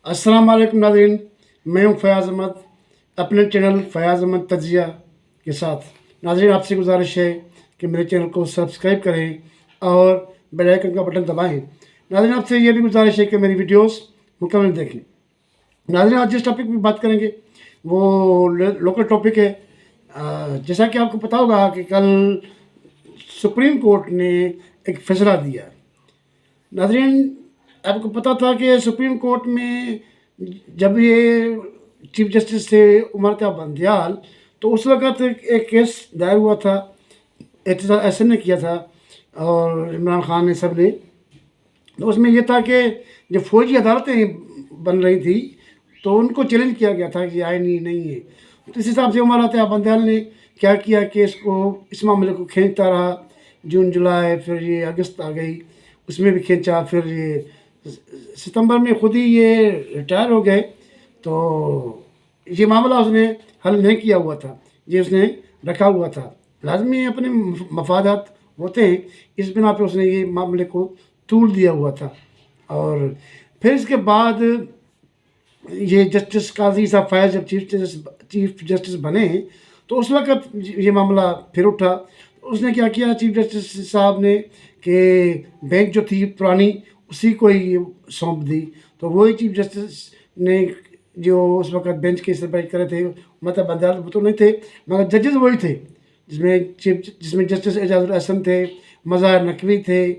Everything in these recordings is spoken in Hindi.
अस्सलाम वालेकुम नाज़रीन, मैं हूं फ़याज़ अहमद अपने चैनल फ़याज़ अहमद तजिया के साथ। नाज़रीन, आपसे गुजारिश है कि मेरे चैनल को सब्सक्राइब करें और बेल आइकन का बटन दबाएं। नाज़रीन, आपसे ये भी गुजारिश है कि मेरी वीडियोस मुकम्मल देखें। नाज़रीन, आज जिस टॉपिक पे बात करेंगे वो लोकल टॉपिक है। जैसा कि आपको पता होगा कि कल सुप्रीम कोर्ट ने एक फ़ैसला दिया। नाज़रीन, आपको पता था कि सुप्रीम कोर्ट में जब ये चीफ जस्टिस थे उमर त्या बंदयाल, तो उस वक़्त एक केस दायर हुआ था, एहतजाज एहसन ने किया था और इमरान खान ने सब ने। तो उसमें ये था कि जो फ़ौजी अदालतें बन रही थी तो उनको चैलेंज किया गया था कि आईनी नहीं है। तो इस हिसाब से उमर त्या बंदयाल ने क्या किया कि इस मामले को खींचता रहा। जून जुलाई फिर ये अगस्त आ गई, उसमें भी खींचा। फिर ये सितंबर में खुद ही ये रिटायर हो गए। तो ये मामला उसने हल नहीं किया हुआ था, ये उसने रखा हुआ था। लाजमी अपने मफादात होते हैं, इस बिना पे उसने ये मामले को तूल दिया हुआ था। और फिर इसके बाद ये जस्टिस काजी साहब फैज़ जब चीफ जस्टिस बने तो उस वक़्त ये मामला फिर उठा। उसने क्या किया चीफ जस्टिस साहब ने कि बेंच जो थी पुरानी उसी को ही सौंप दी। तो वही चीफ जस्टिस ने जो उस वक़्त बेंच के सरबराही कर रहे थे, मतलब बंदयाल वो तो नहीं थे मगर जजेस वही थे, जिसमें जस्टिस एजाजुल एहसन थे, मज़ाहिर नकवी थे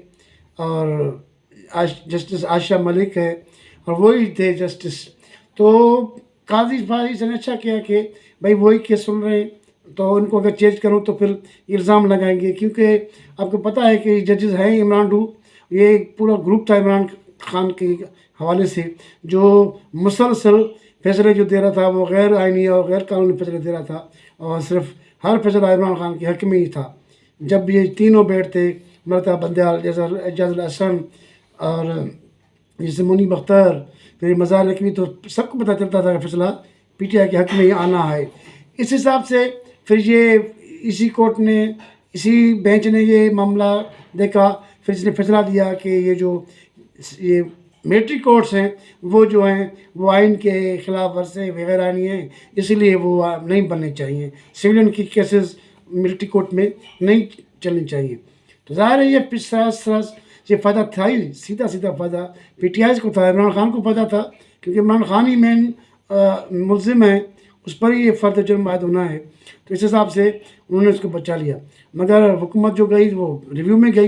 और जस्टिस आयशा मलिक है और वही थे जस्टिस। तो काजी फाइज ने अच्छा किया कि भाई वही केस सुन रहे हैं, तो उनको अगर चेंज करूँ तो फिर इल्ज़ाम लगाएंगे, क्योंकि आपको पता है कि जजेस हैं इमरान टू, ये पूरा ग्रुप था इमरान खान के हवाले से जो मुसलसल फैसले जो दे रहा था वो गैर आइनी और गैर कानूनी फैसले दे रहा था और सिर्फ हर फैसला इमरान खान के हक में ही था। जब ये तीनों बैठते मरता बंदयाल एजाजुल एहसन और जैसे मुनी बख्तर फिर मज़ार नकवी, तो सबको पता चलता था कि फैसला पीटीआई के हक में ही आना है। इस हिसाब से फिर ये इसी कोर्ट ने, इसी बेंच ने ये मामला देखा, फिर इसने फैसला दिया कि ये मिलिट्री कोर्ट्स हैं वो जो हैं वो आइन के ख़िलाफ़ वर्ज़ी वगैरह आनी है, इसीलिए वो नहीं बनने चाहिए। सिविलियन की केसेस मिलिट्री कोर्ट में नहीं चलनी चाहिए। तो ज़ाहिर है ये फ़ायदा था ही, सीधा फ़ायदा पीटीआई को था, इमरान खान को फ़ायदा था, क्योंकि इमरान खान ही मेन मुलजिम है, उस पर ही ये फ़र्द जुर्म आयद होना है। तो इस हिसाब से उन्होंने उसको बचा लिया। मगर हुकूमत जो गई वो रिव्यू में गई।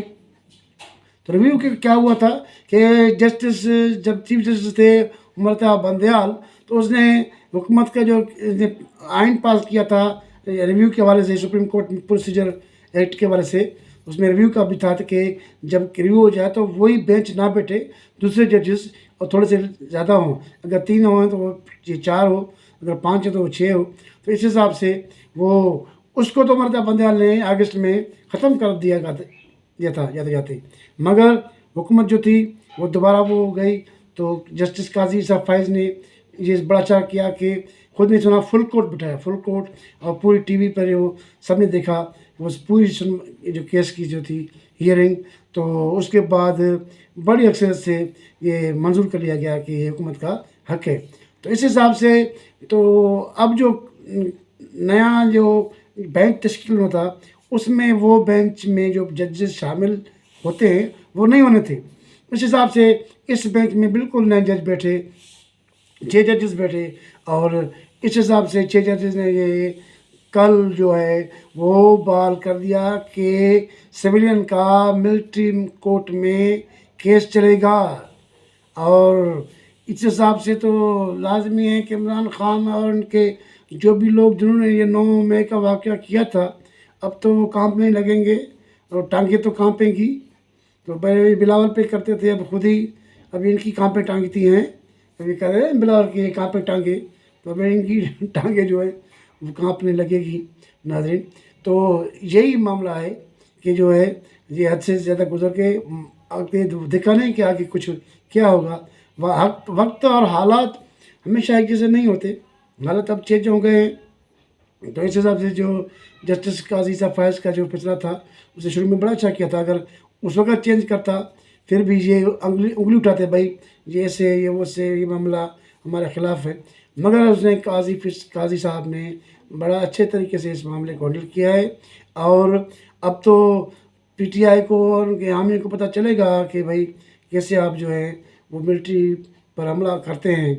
तो रिव्यू के क्या हुआ था कि जस्टिस जब चीफ जस्टिस थे उमर त्या बंदयाल, तो उसने हुकूमत का जो आइन पास किया था रिव्यू के हवाले से, सुप्रीम कोर्ट प्रोसीजर एक्ट के हवाले से, उसमें रिव्यू का भी था कि जब रिव्यू हो जाए तो वही बेंच ना बैठे दूसरे जजेस और थोड़े से ज़्यादा हों, अगर 3 हों तो वो 4 हो, अगर 5 है तो वो 6 हो। तो इस हिसाब से वो उसको तो उमर त्या बंदयाल ने अगस्त में ख़त्म कर दिया था जाते जाते। मगर हुकूमत जो थी वो दोबारा वो हो गई। तो जस्टिस काजी साहब फैज़ ने ये बड़ा अच्छा किया कि खुद ने सुना, फुल कोर्ट बिठाया, फुल कोर्ट, और पूरी टीवी पर वो सब ने देखा वो पूरी जो केस की जो थी हियरिंग। तो उसके बाद बड़ी अक्सरियत से ये मंजूर कर लिया गया कि ये हुकूमत का हक है। तो इस हिसाब से तो अब जो नया जो बेंच तश्कील होता उसमें वो बेंच में जो जजेस शामिल होते हैं वो नहीं होने थे। इस हिसाब से इस बेंच में बिल्कुल नए जज बैठे, 6 जजेस बैठे, और इस हिसाब से 6 जजेस ने ये कल जो है वो बहाल कर दिया कि सिविलियन का मिलिट्री कोर्ट में केस चलेगा। और इस हिसाब से तो लाजमी है कि इमरान खान और उनके जो भी लोग जिन्होंने ये 9 मई का वाक़या किया था अब तो वो कांपने लगेंगे और टांगें तो कांपेंगी। तो पहले बिलावल पे करते थे, अब खुद ही अब इनकी कांपे टांगती हैं। अभी कह रहे हैं बिलावल की कांपे टांगे, तो अब इनकी टांगें जो है वो कांपने लगेगी। नाज़रीन, तो यही मामला है कि जो है ये हद से ज़्यादा गुजर के आगे देखा नहीं कि आगे कुछ क्या होगा। वक्त और हालात हमेशा एक जैसे नहीं होते, हालात अब चेंज हो गए हैं। तो इस हिसाब से जो जस्टिस काजी साहब फैज़ का जो फैसला था उसे शुरू में बड़ा अच्छा किया था। अगर उस वक़्त चेंज करता फिर भी ये उंगली उठाते, भाई ये से ये वो से ये मामला हमारे ख़िलाफ़ है, मगर उसने काज़ी साहब ने बड़ा अच्छे तरीके से इस मामले को हैंडल किया है। और अब तो पीटीआई को और उनके हामियों को पता चलेगा कि भाई कैसे आप जो है वो मिलिट्री पर हमला करते हैं।